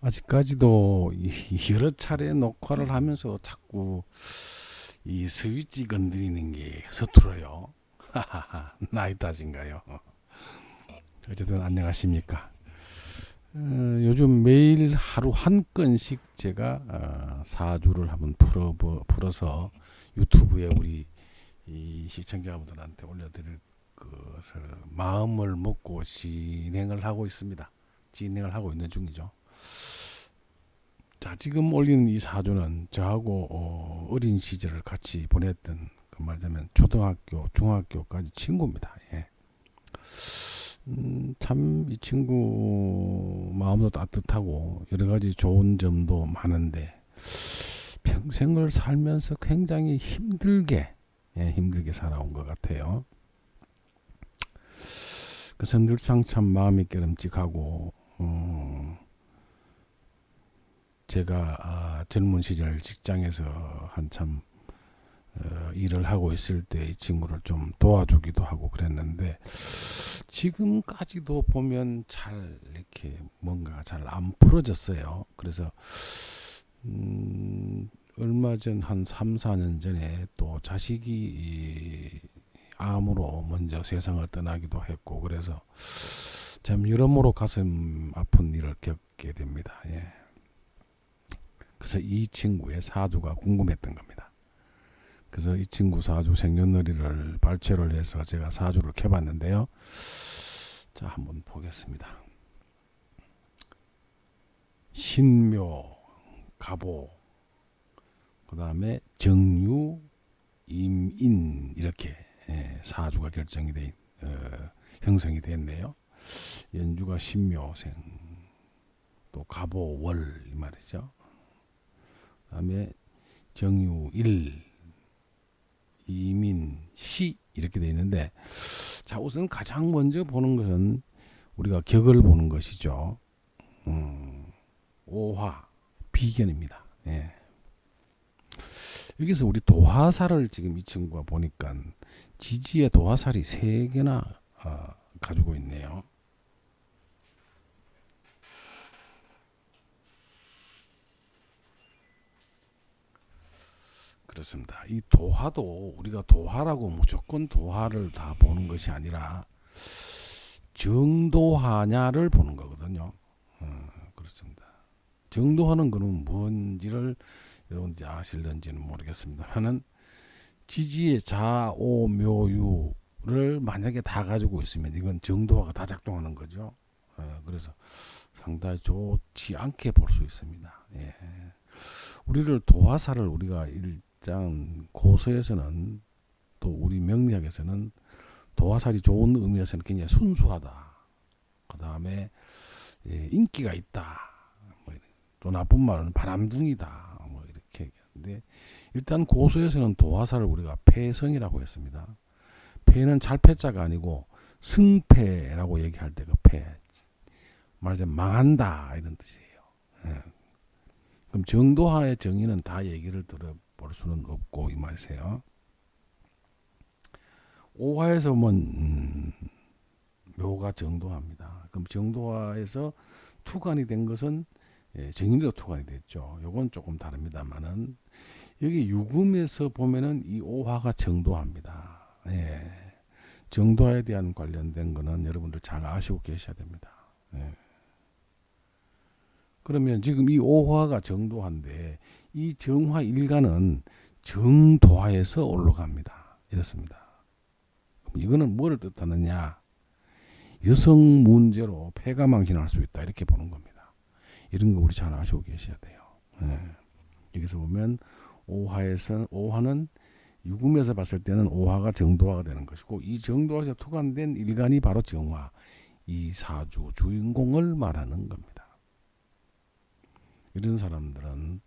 아직까지도 여러 차례 녹화를 하면서 자꾸 이 스위치 건드리는 게 서툴어요. 나이 탓인가요? 어쨌든 안녕하십니까. 요즘 매일 하루 한 건씩 제가 사주를 한번 풀어서 유튜브에 우리 이 시청자분들한테 올려드릴 것을 마음을 먹고 진행을 하고 있습니다. 진행을 하고 있는 중이죠. 자, 지금 올리는 이 사주는 저하고 어린 시절을 같이 보냈던 그 말하자면 초등학교, 중학교까지 친구입니다. 예. 참 이 친구 마음도 따뜻하고 여러 가지 좋은 점도 많은데 평생을 살면서 굉장히 힘들게 살아온 것 같아요. 그래서 늘상 참 마음이 깨름직하고 제가 젊은 시절 직장에서 한참 일을 하고 있을 때 이 친구를 좀 도와주기도 하고 그랬는데 지금까지도 보면 잘 이렇게 뭔가 잘 안 풀어졌어요. 그래서 얼마 전 한 3, 4년 전에 또 자식이 암으로 먼저 세상을 떠나기도 했고 그래서 참 여러모로 가슴 아픈 일을 겪게 됩니다. 예. 그래서 이 친구의 사주가 궁금했던 겁니다. 그래서 이 친구 사주 생년월일을 발췌를 해서 제가 사주를 켜봤는데요. 자, 한번 보겠습니다. 신묘, 갑오, 그 다음에 정유, 임인 이렇게 사주가 형성이 됐네요. 연주가 신묘생, 또 갑오월 이 말이죠. 그 다음에 정유일, 이민시 이렇게 되어 있는데 자, 우선 가장 먼저 보는 것은 우리가 격을 보는 것이죠. 오화 비견입니다. 예. 여기서 우리 도화살을 지금 이 친구가 보니까 지지에 도화살이 3개나 가지고 있네요. 그렇습니다. 이 도화도 우리가 도화라고 무조건 도화를 다 보는 것이 아니라 정도하냐를 보는 거거든요. 그렇습니다. 정도하는 것은 뭔지를 여러분들이 아실런지는 모르겠습니다만은 지지의 자오묘유를 만약에 다 가지고 있으면 이건 정도화가 다 작동하는 거죠. 그래서 상당히 좋지 않게 볼 수 있습니다. 예. 우리를 도화사를 우리가 일장 고서에서는 또 우리 명리학에서는 도화살이 좋은 의미에서는 굉장히 순수하다. 그 다음에 인기가 있다. 또 나쁜 말은 바람둥이다. 이렇게 얘기하는데 일단 고서에서는 도화살을 우리가 패성이라고 했습니다. 패는 잘패자가 아니고 승패라고 얘기할 때 그 패. 말하자면 망한다 이런 뜻이에요. 예. 그럼 정도하의 정의는 다 얘기를 들어볼 수는 없고 이 말이세요. 오화에서 보면 묘가 정도화입니다. 그럼 정도화에서 투간이 된 것은 정인으로 투간이 됐죠. 요건 조금 다릅니다만은 여기 유금에서 보면은 이 오화가 정도화입니다. 예. 정도화에 대한 관련된 거는 여러분들 잘 아시고 계셔야 됩니다. 예. 그러면 지금 이 오화가 정도화인데 이 정화 일간은 정도화에서 올라갑니다. 이렇습니다. 이거는 뭐를 뜻하느냐? 여성 문제로 폐가망신할 수 있다 이렇게 보는 겁니다. 이런 거 우리 잘 아시고 계셔야 돼요. 네. 여기서 보면 오화는 유금에서 봤을 때는 오화가 정도화가 되는 것이고 이 정도화에서 투간된 일간이 바로 정화, 이 사주 주인공을 말하는 겁니다. 이런 사람들은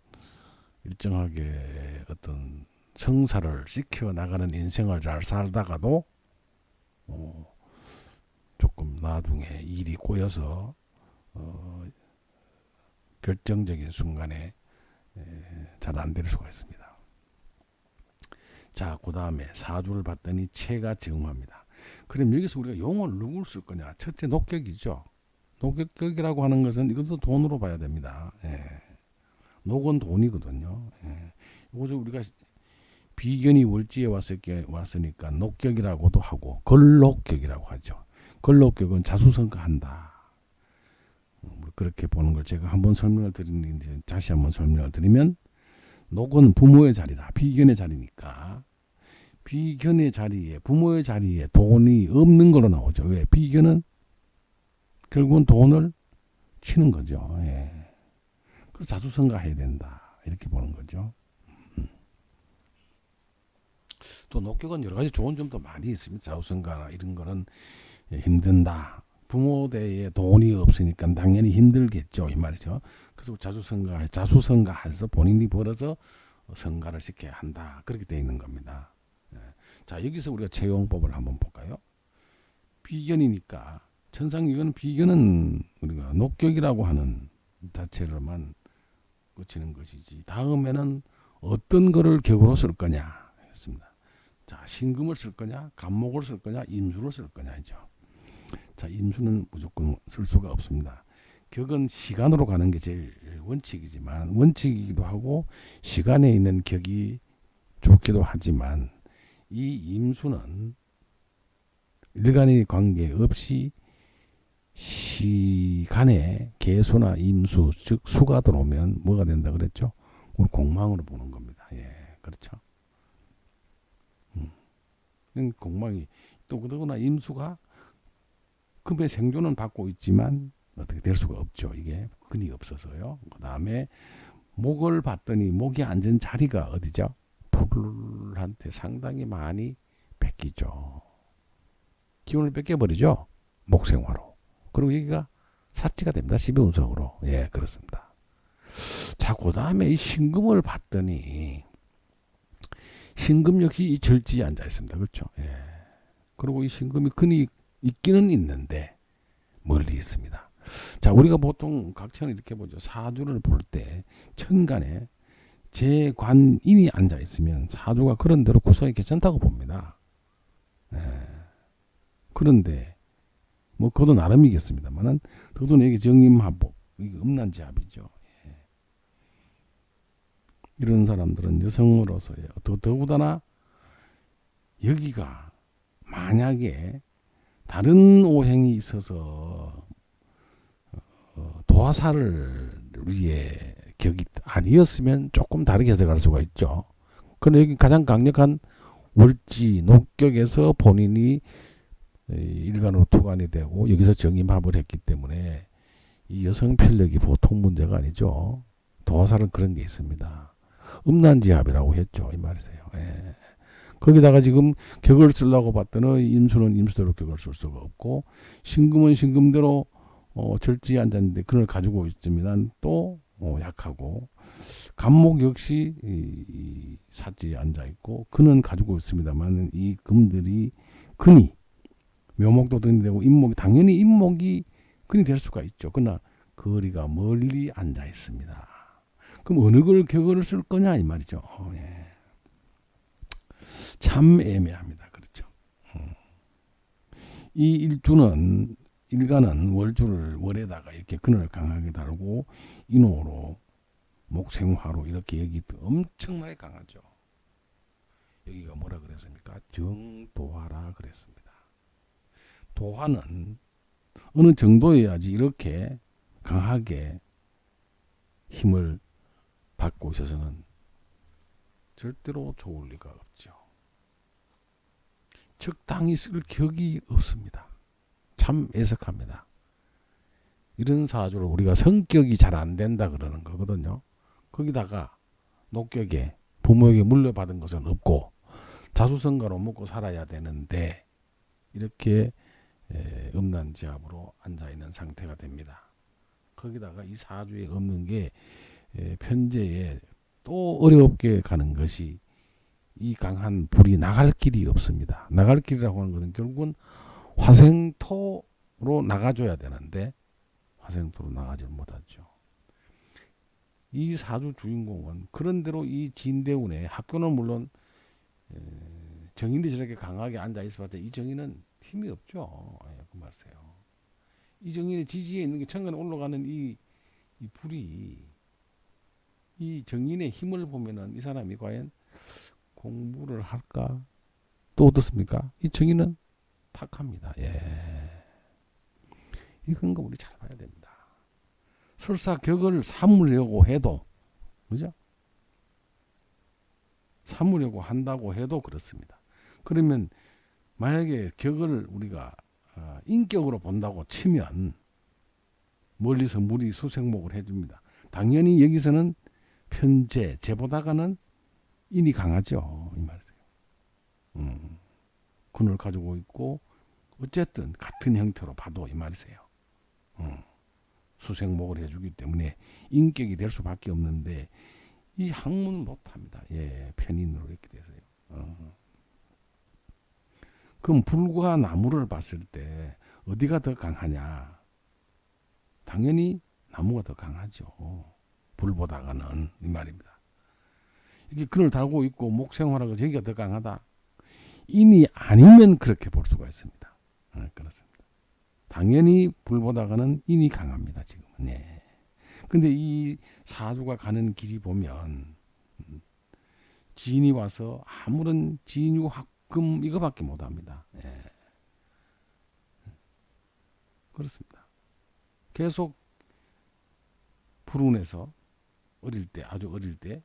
일정하게 어떤 성사를 지켜 나가는 인생을 잘 살다가도 조금 나중에 일이 꼬여서 결정적인 순간에 잘 안 될 수가 있습니다. 자, 그 다음에 사주를 봤더니 체가 정화입니다. 그럼 여기서 우리가 용어를 누굴 쓸 거냐? 첫째 녹격이죠. 녹격이라고 하는 것은 이것도 돈으로 봐야 됩니다. 예. 녹은 돈이거든요. 예. 이것을 우리가 비견이 월지에 왔으니까 녹격이라고도 하고 걸록격이라고 하죠. 걸록격은 자수성가한다. 그렇게 보는 걸 제가 한번 설명을 드리는데 다시 한번 설명을 드리면 녹은 부모의 자리라 비견의 자리니까 비견의 자리에 부모의 자리에 돈이 없는 걸로 나오죠. 왜? 비견은 결국은 돈을 치는 거죠. 예. 그래서 자수성가해야 된다 이렇게 보는 거죠. 또 녹격은 여러 가지 좋은 점도 많이 있습니다. 자수성가나 이런 거는 힘든다. 부모 대에 돈이 없으니까 당연히 힘들겠죠. 이 말이죠. 그래서 자수성가해서 본인이 벌어서 성가를 시켜야 한다. 그렇게 되어 있는 겁니다. 자, 여기서 우리가 채용법을 한번 볼까요? 비견이니까 천상이건 비견은 우리가 녹격이라고 하는 자체로만 그치는 것이지 다음에는 어떤 거를 격으로 쓸 거냐 했습니다. 자, 신금을 쓸 거냐 간목을 쓸 거냐 임수를 쓸 거냐죠. 자, 임수는 무조건 쓸 수가 없습니다. 격은 시간으로 가는 게 제일 원칙이지만 원칙이기도 하고 시간에 있는 격이 좋기도 하지만 이 임수는 일간의 관계없이 시간에 개수나 임수 즉 수가 들어오면 뭐가 된다 그랬죠? 우리 공망으로 보는 겁니다. 예, 그렇죠. 공망이 또 그러거나 임수가 금의 생존은 받고 있지만 어떻게 될 수가 없죠. 이게 근이 없어서요. 그 다음에 목을 봤더니 목이 앉은 자리가 어디죠? 불한테 상당히 많이 뺏기죠. 기운을 뺏겨버리죠. 목생화로. 그리고 여기가 사지가 됩니다. 12운석으로. 예, 그렇습니다. 자, 그 다음에 이 신금을 봤더니 신금 역시 이 절지에 앉아 있습니다. 그렇죠. 예. 그리고 이 신금이 근이 있기는 있는데 멀리 있습니다. 자, 우리가 보통 각천을 이렇게 보죠. 사주를 볼 때 천간에 제관인이 앉아 있으면 사주가 그런 대로 구성이 괜찮다고 봅니다. 예. 그런데 뭐 그것도 나름이겠습니다만은 더더군 여기 정임합복 이게 음란지합이죠. 예. 이런 사람들은 여성으로서의 더구나 여기가 만약에 다른 오행이 있어서 도화살을 위해 격이 아니었으면 조금 다르게 해석할 수가 있죠. 그런데 여기 가장 강력한 월지 녹격에서 본인이 일간으로 투관이 되고 여기서 정임합을 했기 때문에 이 여성 필력이 보통 문제가 아니죠. 도화살은 그런 게 있습니다. 음란지합이라고 했죠. 이 말이세요. 예. 거기다가 지금 격을 쓰려고 봤더니 임수는 임수대로 격을 쓸 수가 없고 신금은 신금대로 절지에 앉았는데 그걸 가지고 있지만 또 약하고 간목 역시 이 사지에 앉아 있고 근은 가지고 있습니다만 이 금들이 근이 묘목도 등이 되고 임목이 당연히 임목이 근이 될 수가 있죠. 그러나 거리가 멀리 앉아 있습니다. 그럼 어느 걸 격을 쓸 거냐 이 말이죠. 예. 참 애매합니다. 그렇죠. 이 일주는 일간은 월주를 월에다가 이렇게 근을 강하게 다루고 인호로 목생화로 이렇게 여기 엄청나게 강하죠. 여기가 뭐라 그랬습니까? 정도화라 그랬습니다. 도화는 어느 정도여야지 이렇게 강하게 힘을 받고 있어서는 절대로 좋을 리가 없죠. 적당히 쓸 격이 없습니다. 참 애석합니다. 이런 사주를 우리가 성격이 잘 안 된다 그러는 거거든요. 거기다가 녹격에 부모에게 물려받은 것은 없고 자수성가로 먹고 살아야 되는데 이렇게 음란지합으로 앉아있는 상태가 됩니다. 거기다가 이 사주에 없는 게 편재에 또 어렵게 가는 것이 이 강한 불이 나갈 길이 없습니다. 나갈 길이라고 하는 것은 결국은 화생토로 나가줘야 되는데 화생토로 나가지 못하죠. 이 사주 주인공은 그런대로 이 진대운에 학교는 물론 정인이 저렇게 강하게 앉아 있어봤자 이 정인은 힘이 없죠. 그 말이에요. 이 정인의 지지에 있는 게 천간에 올라가는 이 불이 이 정인의 힘을 보면은 이 사람이 과연 공부를 할까? 또 어떻습니까? 이 정인은 탁합니다. 예. 이건 거 우리 잘 봐야 됩니다. 설사 격을 삼으려고 해도, 그죠? 삼으려고 한다고 해도 그렇습니다. 그러면 만약에 격을 우리가 인격으로 본다고 치면 멀리서 물이 수생목을 해줍니다. 당연히 여기서는 편재, 재보다가는 인이 강하죠. 이 말이세요. 군을 가지고 있고 어쨌든 같은 형태로 봐도 이 말이세요. 수생목을 해주기 때문에 인격이 될 수밖에 없는데 이 학문은 못합니다. 예, 편인으로 이렇게 돼서요. 그럼 불과 나무를 봤을 때 어디가 더 강하냐? 당연히 나무가 더 강하죠. 불보다가는 이 말입니다. 이게 그늘 달고 있고 목생활하고 여기가 더 강하다. 인이 아니면 그렇게 볼 수가 있습니다. 그렇습니다. 당연히 불보다가는 인이 강합니다. 지금은. 예. 근데 이 사주가 가는 길이 보면 지인이 와서 아무런 진유 합금 이거밖에 못합니다. 예. 그렇습니다. 계속 불운에서 어릴 때 아주 어릴 때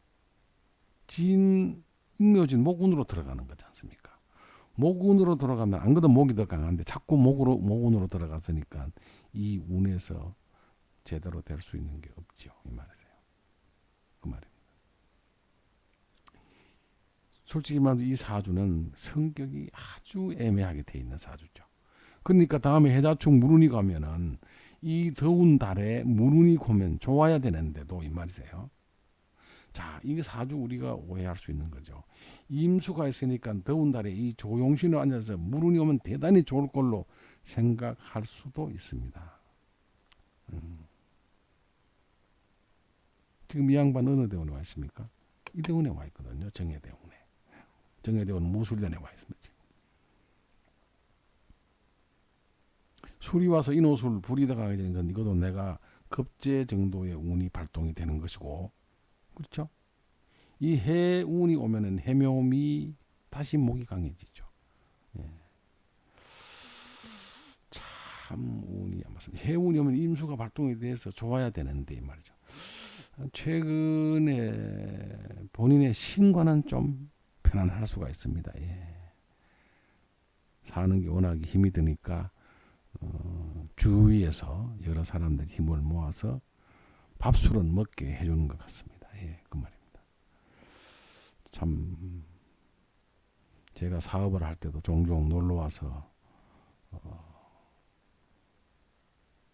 진 인묘진 목운으로 들어가는 거지 않습니까? 목운으로 들어가면 안 그래도 목이 더 강한데 자꾸 목운으로 들어갔으니까 이 운에서 제대로 될 수 있는 게 없죠. 이 말이세요. 그 말입니다. 솔직히 말해서 이 사주는 성격이 아주 애매하게 돼 있는 사주죠. 그러니까 다음에 해자축 무룬이 가면은 이 더운 달에 무룬이 고면 좋아야 되는데도 이 말이세요. 자, 이 사주 우리가 오해할 수 있는 거죠. 임수가 있으니까 더운 달에 이 조용신을 앉아서 무룬이 오면 대단히 좋을 걸로 생각할 수도 있습니다. 지금 이 양반 어느 대원에 와 있습니까? 이 대원에 와 있거든요. 정해대원에. 정해대원은 무술년에 와 있습니다. 지금. 술이 와서 인호술 불이 들어가게 되는 건 이것도 내가 급제 정도의 운이 발동이 되는 것이고, 그렇죠? 이 해운이 오면은 해묘미 다시 목이 강해지죠. 예. 참 운이 안 맞습니다. 해운이 오면 임수가 발동이 돼서 좋아야 되는데 이 말이죠. 최근에 본인의 신과는 좀 편안할 수가 있습니다. 예. 사는 게 워낙 힘이 드니까 주위에서 여러 사람들이 힘을 모아서 밥술은 먹게 해주는 것 같습니다. 예, 그 말입니다. 참 제가 사업을 할 때도 종종 놀러 와서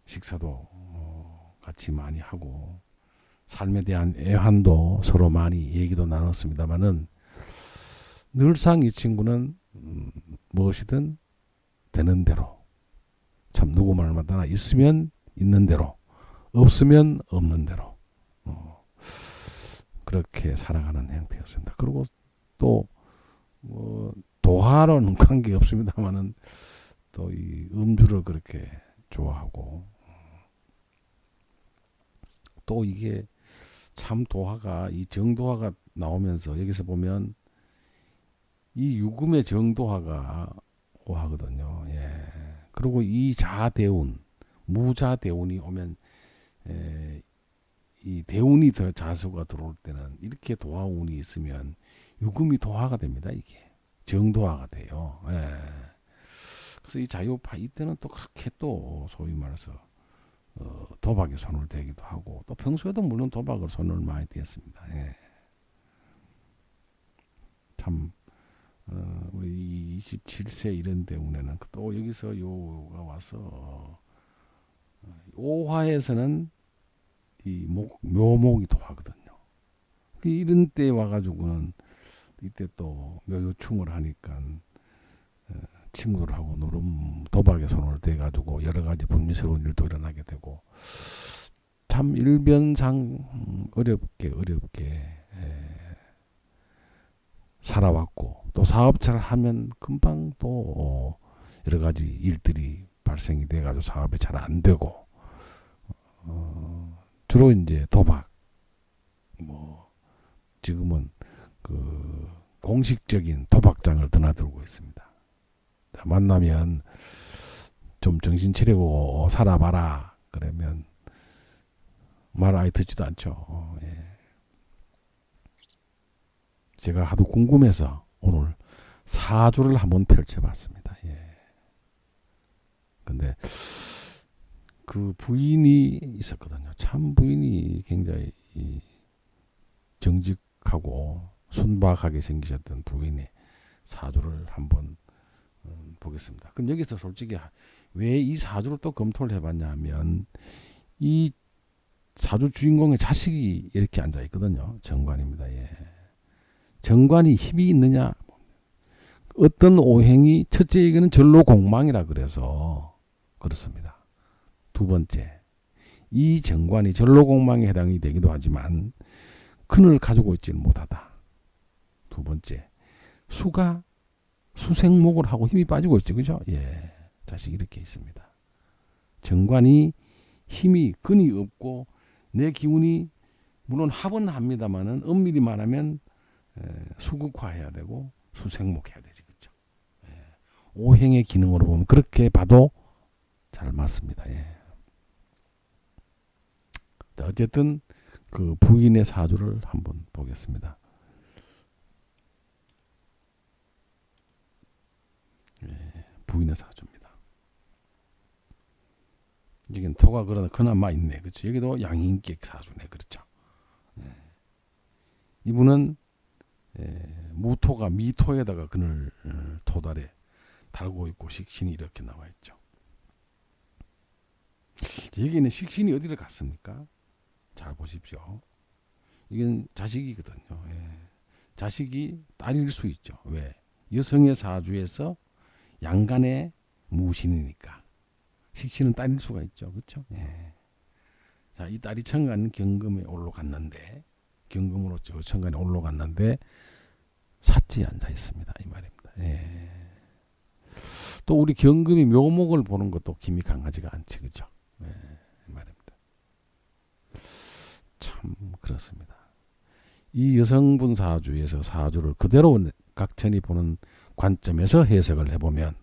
식사도 같이 많이 하고 삶에 대한 애환도 서로 많이 얘기도 나눴습니다만은 늘상 이 친구는 무엇이든 되는 대로 참 누구 말마다 있으면 있는 대로 없으면 없는 대로 그렇게 살아가는 형태였습니다. 그리고 또 도화로는 관계 없습니다만은 또 이 음주를 그렇게 좋아하고 또 이게 참 도화가 이 정도화가 나오면서 여기서 보면 이 유금의 정도화가 오하거든요. 예. 그리고 이 자대운 무자대운이 오면 이 대운이 더 자수가 들어올 때는 이렇게 도화운이 있으면 유금이 도화가 됩니다. 이게 정도화가 돼요. 예. 그래서 이 자유파 이때는 또 그렇게 또 소위 말해서 도박에 손을 대기도 하고 또 평소에도 물론 도박을 손을 많이 댔습니다. 예. 참 우리 27세 이런 대운에는 또 여기서 요가 와서 오화에서는 이 묘목이 도하거든요. 이런 때 와가지고는 이때 또 묘유충을 하니까 친구들하고 도박에 손을 대가지고 여러 가지 불미스러운 일도 일어나게 되고 참 일변상 어렵게 살아왔고 또 사업자를 하면 금방 또 여러 가지 일들이 발생이 돼가지고 사업이 잘 안 되고, 주로 이제 도박, 뭐 지금은 그 공식적인 도박장을 드나들고 있습니다. 만나면 좀 정신 차리고 살아봐라 그러면 말 아예 듣지도 않죠. 예. 제가 하도 궁금해서 오늘 사주를 한번 펼쳐봤습니다. 예. 근데 그 부인이 있었거든요. 참 부인이 굉장히 정직하고 순박하게 생기셨던 부인의 사주를 한번 보겠습니다. 그럼 여기서 솔직히 왜 이 사주를 또 검토를 해봤냐 하면 이 사주 주인공의 자식이 이렇게 앉아 있거든요. 정관입니다. 예. 정관이 힘이 있느냐? 어떤 오행이 첫째 얘기는 전로공망이라 그래서 그렇습니다. 두 번째, 이 정관이 전로공망에 해당이 되기도 하지만 근을 가지고 있지는 못하다. 두 번째, 수가 수생목을 하고 힘이 빠지고 있죠. 그죠? 예. 자식이 이렇게 있습니다. 정관이 힘이 근이 없고 내 기운이 물론 합은 합니다만은 엄밀히 말하면 수극화해야 되고 수생목해야 되지. 그죠? 예. 오행의 기능으로 보면 그렇게 봐도 잘 맞습니다. 예. 자, 어쨌든 그 부인의 사주를 한번 보겠습니다. 예, 부인의 사주입니다. 여기는 토가 그나마 있네. 그렇죠? 여기도 양인격 사주네. 그렇죠? 예. 이분은 무토가 미토에다가 그늘 토달에 달고 있고 식신이 이렇게 나와 있죠. 여기는 식신이 어디를 갔습니까? 잘 보십시오. 이건 자식이거든요. 예. 자식이 딸일 수 있죠. 왜? 여성의 사주에서 양간의 무신이니까. 식신은 딸일 수가 있죠. 그렇죠? 예. 자, 이 딸이 천간 경금에 올라갔는데 경금으로 저 천간에 올라갔는데 삿지에 앉아 있습니다. 이 말입니다. 예. 또 우리 경금이 묘목을 보는 것도 힘이 강하지가 않지. 그렇죠? 예. 이 말입니다. 참 그렇습니다. 이 여성분 사주에서 사주를 그대로 각천이 보는 관점에서 해석을 해보면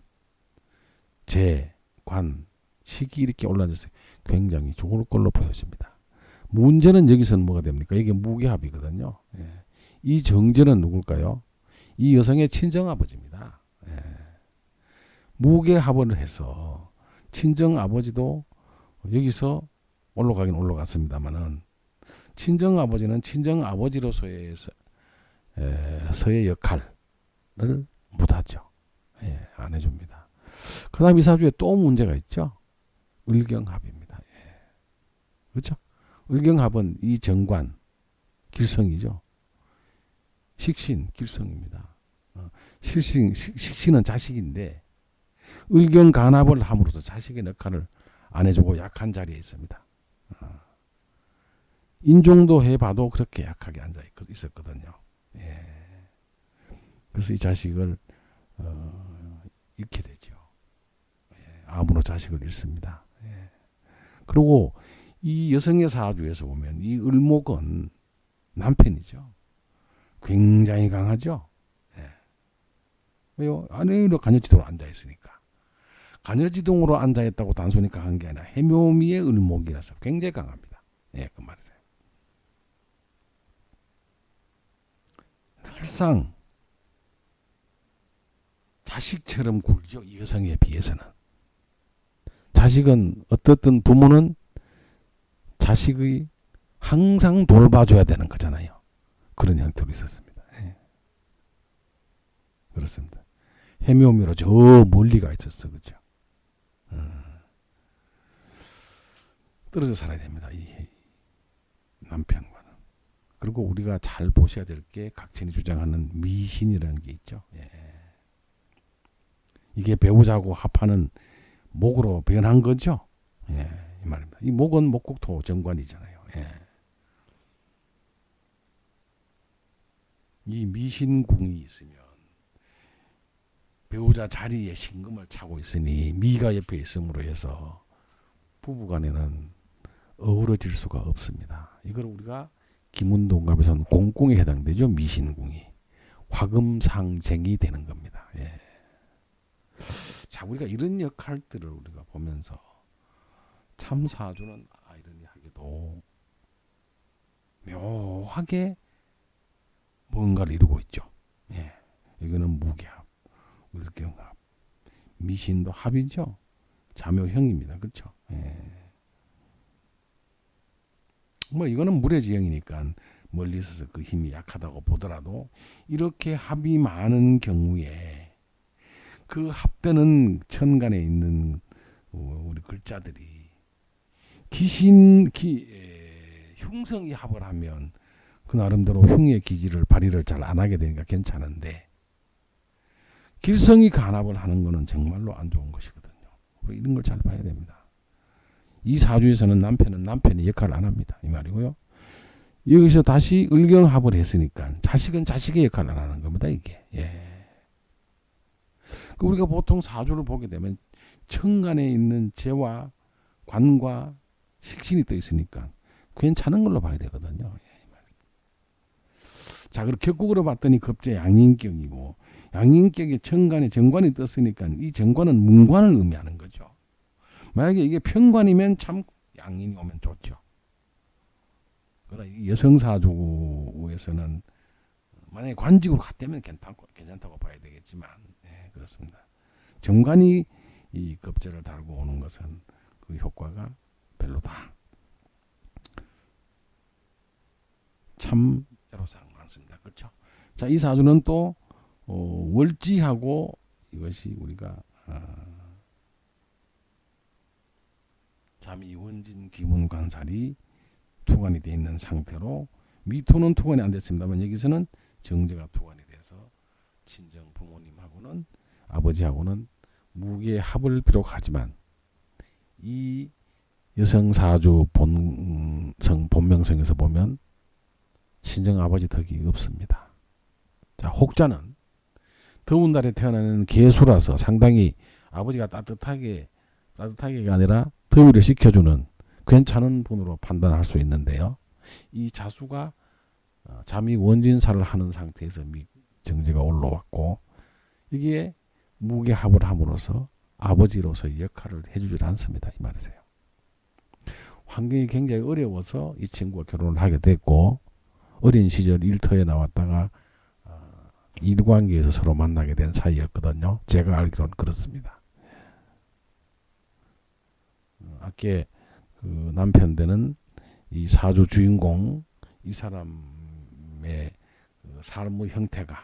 재, 관, 식이 이렇게 올라져서 굉장히 좋을 걸로 보여집니다. 문제는 여기서는 뭐가 됩니까? 이게 무게합이거든요. 예. 이 정제는 누굴까요? 이 여성의 친정아버지입니다. 예. 무게합을 해서 친정아버지도 여기서 올라가긴 올라갔습니다만은 친정아버지는 친정아버지로서의 서의 역할을 못하죠. 예, 안 해줍니다. 그 다음 이 사주에 또 문제가 있죠. 을경합입니다. 예. 그렇죠? 을경합은 이 정관, 길성이죠. 식신, 길성입니다. 식신은 자식인데 을경간합을 함으로써 자식의 역할을 안 해주고 약한 자리에 있습니다. 인종도 해봐도 그렇게 약하게 앉아 있었거든요. 예. 그래서 이 자식을 잃게 되죠. 예. 암으로 자식을 잃습니다. 예. 그리고 이 여성의 사주에서 보면 이 을목은 남편이죠. 굉장히 강하죠. 예. 왜요? 아내로 간여지동으로 앉아 있으니까. 간여지동으로 앉아 있다고 단순히 강한 게 아니라 해묘미의 을목이라서 굉장히 강합니다. 예, 그 말이세요. 늘상 자식처럼 굴죠. 이 여성에 비해서는. 자식은 어떻든 부모는 자식의 항상 돌봐줘야 되는 거잖아요. 그런 형태로 있었습니다. 예. 그렇습니다. 해묘미로 저 멀리가 있었어. 그죠? 떨어져 살아야 됩니다. 이 남편과는. 그리고 우리가 잘 보셔야 될 게 각천이 주장하는 미신이라는 게 있죠. 예. 이게 배우자고 합하는 목으로 변한 거죠. 예, 이 말입니다. 이 목은 목국토 정관이잖아요. 예. 이 미신궁이 있으면 배우자 자리에 신금을 차고 있으니 미가 옆에 있음으로 해서 부부간에는 어우러질 수가 없습니다. 이걸 우리가 김운동갑에서는 공공에 해당되죠. 미신궁이 화금상쟁이 되는 겁니다. 예. 자, 우리가 이런 역할들을 우리가 보면서 참 사주는 아이러니하게도 묘하게 뭔가를 이루고 있죠. 예. 이거는 무게합, 을경합, 미신도 합이죠. 자묘형입니다. 그렇죠? 예. 뭐 이거는 물의지형이니까 멀리 있어서 그 힘이 약하다고 보더라도 이렇게 합이 많은 경우에 그 합되는 천간에 있는 우리 글자들이 흉성이 합을 하면 그 나름대로 흉의 기질을 발휘를 잘 안 하게 되니까 괜찮은데 길성이 간합을 하는 거는 정말로 안 좋은 것이거든요. 이런 걸 잘 봐야 됩니다. 이 사주에서는 남편은 남편의 역할을 안 합니다. 이 말이고요. 여기서 다시 을경합을 했으니까 자식은 자식의 역할을 안 하는 겁니다. 이게. 예. 우리가 보통 사주를 보게 되면 천간에 있는 재와 관과 식신이 떠 있으니까 괜찮은 걸로 봐야 되거든요. 자, 그리고 격국으로 봤더니 급제 양인격이고 양인격에 천간에 정관이 떴으니까 이 정관은 문관을 의미하는 거죠. 만약에 이게 편관이면 참 양인이 오면 좋죠. 그러나 여성사주에서는 만약에 관직으로 갔다면 괜찮다고 봐야 되겠지만, 네, 그렇습니다. 정관이 이 급제를 달고 오는 것은 그 효과가 별로다. 참 애로사항 많습니다. 그렇죠? 자, 이 사주는 또 월지하고 이것이 우리가 잠이 원진 기문 관살이 투관이 되어 있는 상태로 미토는 투관이 안 됐습니다만 여기서는 정제가 투관이 돼서 친정 부모님하고는 아버지하고는 무게 합을 비록하지만 이 여성 사주 본명성에서 보면 친정 아버지 덕이 없습니다. 자, 혹자는 더운 달에 태어나는 개수라서 상당히 아버지가 따뜻하게가 아니라 더위를 식혀주는 괜찮은 분으로 판단할 수 있는데요. 이 자수가 잠이 원진사를 하는 상태에서 정제가 올라왔고 이게 무게합을 함으로써 아버지로서의 역할을 해주지 않습니다. 이 말이세요. 환경이 굉장히 어려워서 이 친구가 결혼을 하게 됐고 어린 시절 일터에 나왔다가 일관계에서 서로 만나게 된 사이였거든요. 제가 알기로는 그렇습니다. 아까 그 남편 되는 이 사주 주인공 이 사람의 삶의 형태가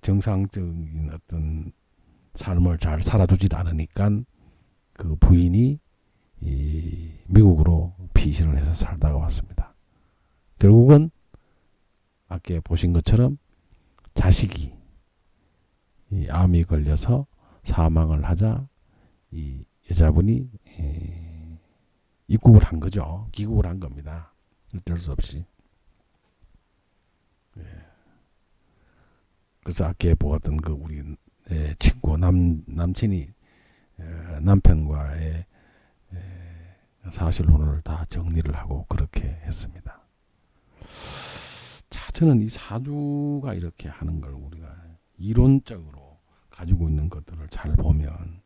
정상적인 어떤 삶을 잘 살아주지 않으니까 그 부인이 이 미국으로 피신을 해서 살다가 왔습니다. 결국은 아까 보신 것처럼 자식이 이 암이 걸려서 사망을 하자 이 여자분이 입국을 한 거죠. 귀국을 한 겁니다. 어쩔 수 없이. 예. 그래서 아까 보았던 그 우리 친구 남친이 남편과의 사실혼을 다 정리를 하고 그렇게 했습니다. 자, 저는 이 사주가 이렇게 하는 걸 우리가 이론적으로 가지고 있는 것들을 잘 보면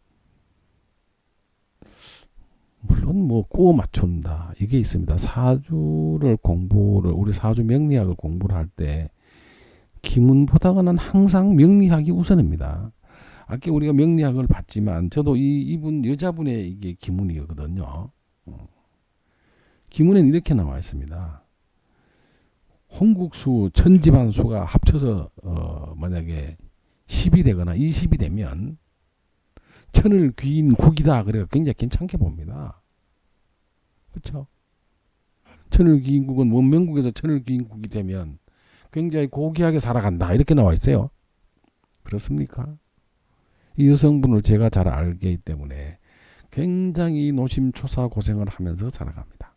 물론 뭐 꾸어 맞춘다 이게 있습니다. 사주를 우리 사주 명리학을 공부를 할 때 기문보다는 항상 명리학이 우선입니다. 아까 우리가 명리학을 봤지만 저도 이분 여자분의 이게 기문이거든요. 기문에는 이렇게 나와 있습니다. 홍국수 천지반수가 합쳐서 만약에 10이 되거나 20이 되면 천을 귀인 국이다. 그래서 굉장히 괜찮게 봅니다. 그렇죠? 천을 귀인 국은 원명국에서 천을 귀인 국이 되면 굉장히 고귀하게 살아간다. 이렇게 나와 있어요. 그렇습니까? 이 여성분을 제가 잘 알기 때문에 굉장히 노심초사 고생을 하면서 살아갑니다.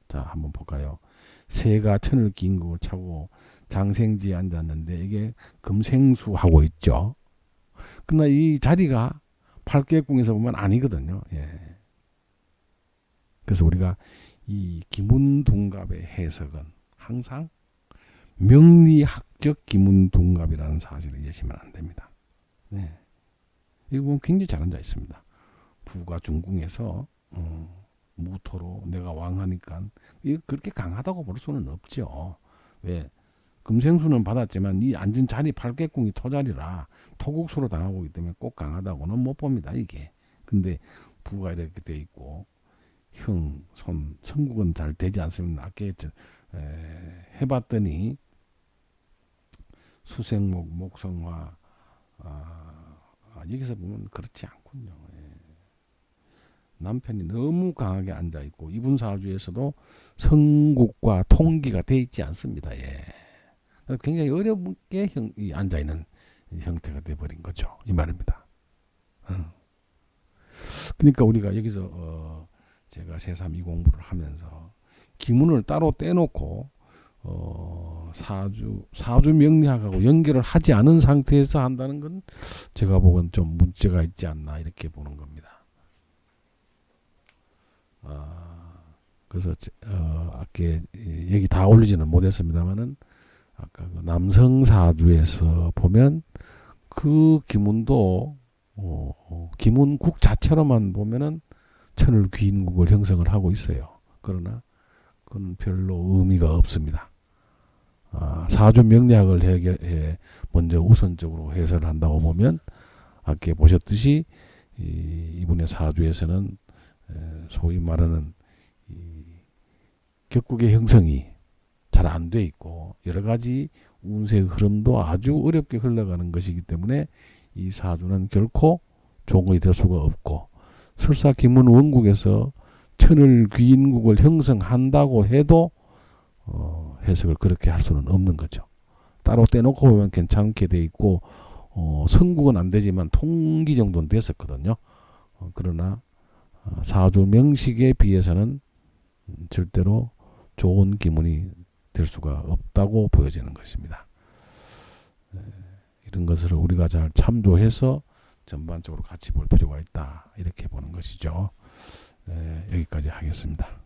자, 한번 볼까요? 새가 천을 귀인 국을 차고 장생지에 앉았는데 이게 금생수하고 있죠. 그러나 이 자리가 팔계궁에서 보면 아니거든요. 예. 그래서 우리가 이 기문둔갑의 해석은 항상 명리학적 기문둔갑이라는 사실을 잊으시면 안 됩니다. 네. 이거 보면 굉장히 잘 앉아 있습니다. 부가 중궁에서 무토로 내가 왕하니까 이거 그렇게 강하다고 볼 수는 없죠. 왜? 금생수는 받았지만 이 앉은 자리 팔계궁이 토자리라 토국수로 당하고 있기 때문에 꼭 강하다고는 못 봅니다. 이게. 근데 부가 이렇게 돼 있고 형, 손, 천국은 잘 되지 않습니다. 아까 해봤더니 수생목, 목성화 여기서 보면 그렇지 않군요. 예. 남편이 너무 강하게 앉아 있고 이분 사주에서도 성국과 통기가 돼 있지 않습니다. 예. 굉장히 어렵게 앉아 있는 형태가 돼 버린 거죠. 이 말입니다. 그러니까 우리가 여기서 제가 세3이 공부를 하면서 기문을 따로 떼놓고 사주 명리학하고 연결을 하지 않은 상태에서 한다는 건 제가 보기엔 좀 문제가 있지 않나 이렇게 보는 겁니다. 그래서 아까 얘기 다 올리지는 못했습니다만은 아까 그 남성 사주에서 보면 그 기문도 기문국 자체로만 보면은 천을 귀인국을 형성을 하고 있어요. 그러나 그건 별로 의미가 없습니다. 사주 명리학을 먼저 우선적으로 해설을 한다고 보면 아까 보셨듯이 이분의 사주에서는 소위 말하는 격국의 형성이 잘 안 돼 있고 여러 가지 운세의 흐름도 아주 어렵게 흘러가는 것이기 때문에 이 사주는 결코 좋은 것이 될 수가 없고 설사 기문 원국에서 천을 귀인국을 형성한다고 해도 해석을 그렇게 할 수는 없는 거죠. 따로 떼놓고 보면 괜찮게 돼 있고 성국은 안 되지만 통기 정도는 됐었거든요. 그러나 사주 명식에 비해서는 절대로 좋은 기문이 될 수가 없다고 보여지는 것입니다. 이런 것을 우리가 잘 참조해서 전반적으로 같이 볼 필요가 있다 이렇게 보는 것이죠. 여기까지 하겠습니다.